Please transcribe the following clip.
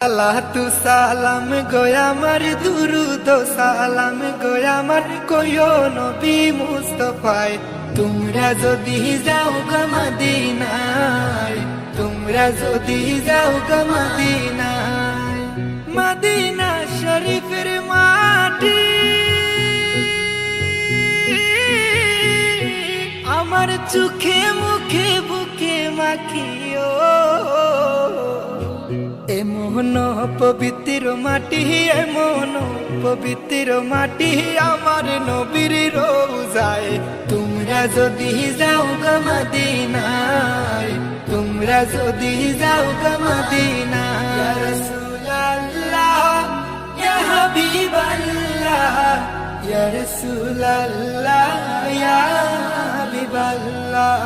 আল্লাহ তু সালাম গোয়া আমার দুরুদ সালাম গোয়া আমার কইও নবী মুস্তাফায় তোমরা যদি যাও গো মদিনায় তোমরা যদি যাও গো মদিনায় মদিনা শরীফের মাটি আমার চোখে মুখে বুকে মাখিও এমন পবিত্র মাটি এমন পবিত্র মাটি আমার নবীর রোজায় তোমরা যদি যাও গো মদিনায় তোমরা যদি যাও গো মদিনায় ইয়া রাসূলুল্লাহ ইয়া হাবিবাল্লাহ ইয়া রাসূলুল্লাহ ইয়া হাবিবাল্লাহ